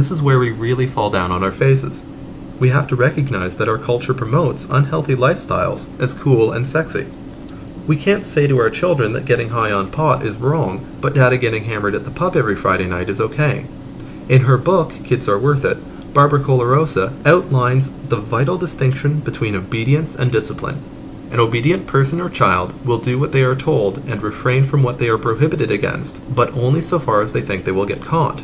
this is where we really fall down on our faces. We have to recognize that our culture promotes unhealthy lifestyles as cool and sexy. We can't say to our children that getting high on pot is wrong, but Dada getting hammered at the pub every Friday night is okay. In her book, Kids Are Worth It, Barbara Colarosa outlines the vital distinction between obedience and discipline. An obedient person or child will do what they are told and refrain from what they are prohibited against, but only so far as they think they will get caught.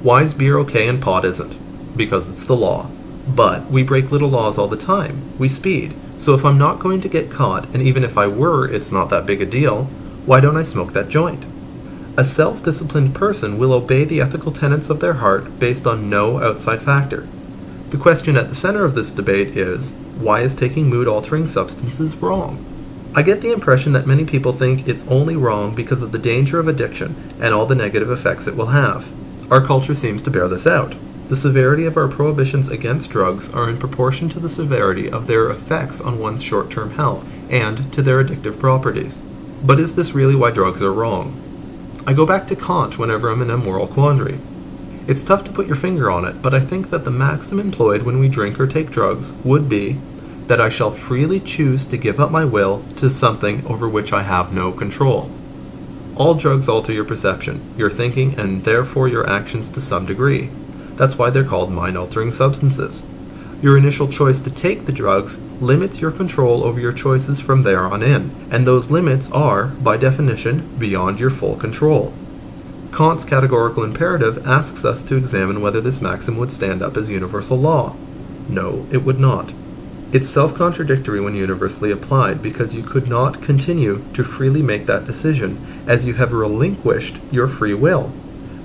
Why is beer okay and pot isn't? Because it's the law. But we break little laws all the time. We speed. So if I'm not going to get caught, and even if I were, it's not that big a deal, why don't I smoke that joint? A self-disciplined person will obey the ethical tenets of their heart based on no outside factor. The question at the center of this debate is, why is taking mood-altering substances wrong? I get the impression that many people think it's only wrong because of the danger of addiction and all the negative effects it will have. Our culture seems to bear this out. The severity of our prohibitions against drugs are in proportion to the severity of their effects on one's short-term health and to their addictive properties. But is this really why drugs are wrong? I go back to Kant whenever I'm in a moral quandary. It's tough to put your finger on it, but I think that the maxim employed when we drink or take drugs would be that I shall freely choose to give up my will to something over which I have no control. All drugs alter your perception, your thinking, and therefore your actions to some degree. That's why they're called mind-altering substances. Your initial choice to take the drugs limits your control over your choices from there on in, and those limits are, by definition, beyond your full control. Kant's categorical imperative asks us to examine whether this maxim would stand up as universal law. No, it would not. It's self-contradictory when universally applied because you could not continue to freely make that decision as you have relinquished your free will.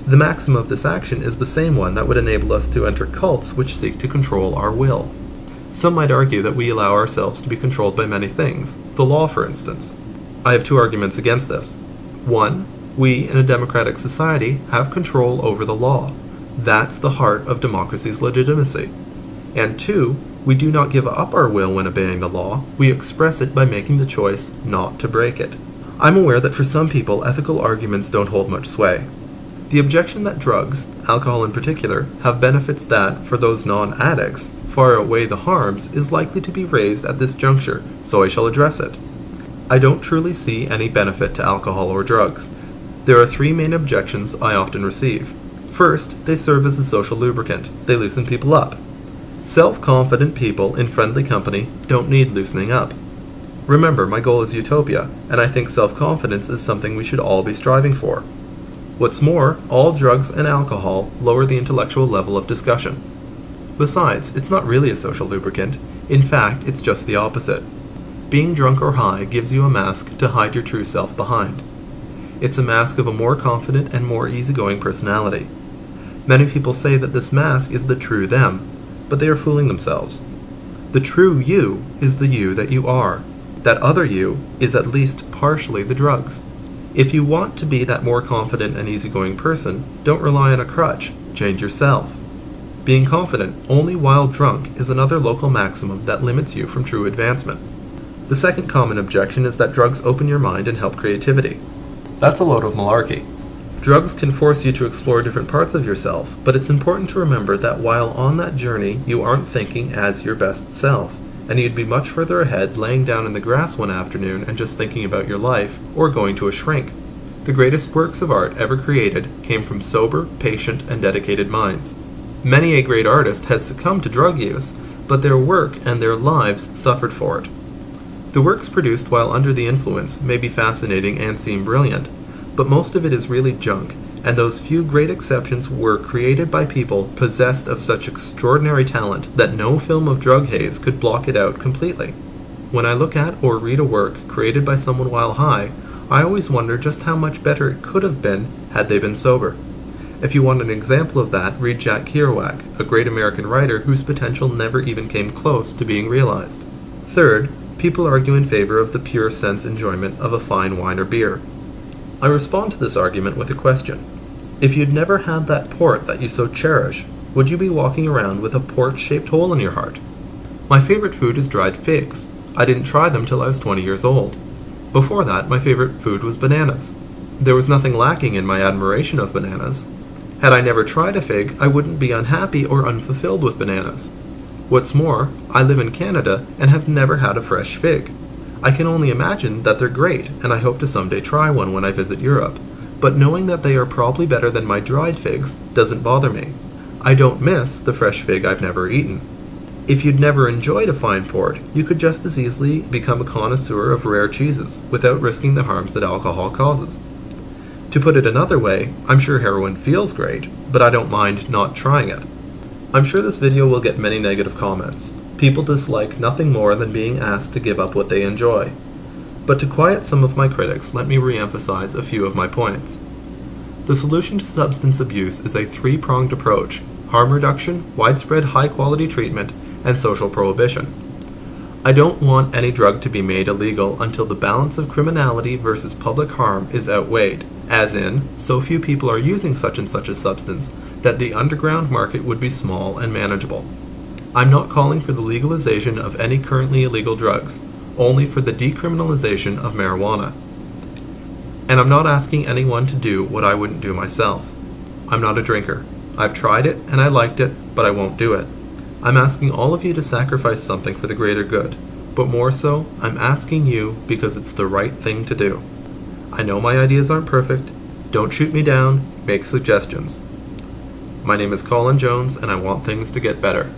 The maxim of this action is the same one that would enable us to enter cults which seek to control our will. Some might argue that we allow ourselves to be controlled by many things, the law for instance. I have two arguments against this. One, we in a democratic society have control over the law. That's the heart of democracy's legitimacy. And two, we do not give up our will when obeying the law, we express it by making the choice not to break it. I'm aware that for some people ethical arguments don't hold much sway. The objection that drugs, alcohol in particular, have benefits that, for those non-addicts, far outweigh the harms is likely to be raised at this juncture, so I shall address it. I don't truly see any benefit to alcohol or drugs. There are three main objections I often receive. First, they serve as a social lubricant. They loosen people up. Self-confident people in friendly company don't need loosening up. Remember, my goal is utopia, and I think self-confidence is something we should all be striving for. What's more, all drugs and alcohol lower the intellectual level of discussion. Besides, it's not really a social lubricant. In fact, it's just the opposite. Being drunk or high gives you a mask to hide your true self behind. It's a mask of a more confident and more easygoing personality. Many people say that this mask is the true them, but they are fooling themselves. The true you is the you that you are. That other you is at least partially the drugs. If you want to be that more confident and easygoing person, don't rely on a crutch, change yourself. Being confident only while drunk is another local maximum that limits you from true advancement. The second common objection is that drugs open your mind and help creativity. That's a load of malarkey. Drugs can force you to explore different parts of yourself, but it's important to remember that while on that journey, you aren't thinking as your best self, and you'd be much further ahead laying down in the grass one afternoon and just thinking about your life, or going to a shrink. The greatest works of art ever created came from sober, patient, and dedicated minds. Many a great artist has succumbed to drug use, but their work and their lives suffered for it. The works produced while under the influence may be fascinating and seem brilliant, but most of it is really junk, and those few great exceptions were created by people possessed of such extraordinary talent that no film of drug haze could block it out completely. When I look at or read a work created by someone while high, I always wonder just how much better it could have been had they been sober. If you want an example of that, read Jack Kerouac, a great American writer whose potential never even came close to being realized. Third, people argue in favor of the pure sense enjoyment of a fine wine or beer. I respond to this argument with a question. If you'd never had that port that you so cherish, would you be walking around with a port-shaped hole in your heart? My favorite food is dried figs. I didn't try them till I was 20 years old. Before that, my favorite food was bananas. There was nothing lacking in my admiration of bananas. Had I never tried a fig, I wouldn't be unhappy or unfulfilled with bananas. What's more, I live in Canada and have never had a fresh fig. I can only imagine that they're great, and I hope to someday try one when I visit Europe, but knowing that they are probably better than my dried figs doesn't bother me. I don't miss the fresh fig I've never eaten. If you'd never enjoyed a fine port, you could just as easily become a connoisseur of rare cheeses without risking the harms that alcohol causes. To put it another way, I'm sure heroin feels great, but I don't mind not trying it. I'm sure this video will get many negative comments. People dislike nothing more than being asked to give up what they enjoy. But to quiet some of my critics, let me re-emphasize a few of my points. The solution to substance abuse is a three-pronged approach: harm reduction, widespread high-quality treatment, and social prohibition. I don't want any drug to be made illegal until the balance of criminality versus public harm is outweighed, as in, so few people are using such and such a substance that the underground market would be small and manageable. I'm not calling for the legalization of any currently illegal drugs, only for the decriminalization of marijuana. And I'm not asking anyone to do what I wouldn't do myself. I'm not a drinker. I've tried it and I liked it, but I won't do it. I'm asking all of you to sacrifice something for the greater good, but more so, I'm asking you because it's the right thing to do. I know my ideas aren't perfect. Don't shoot me down, make suggestions. My name is Colin Jones, and I want things to get better.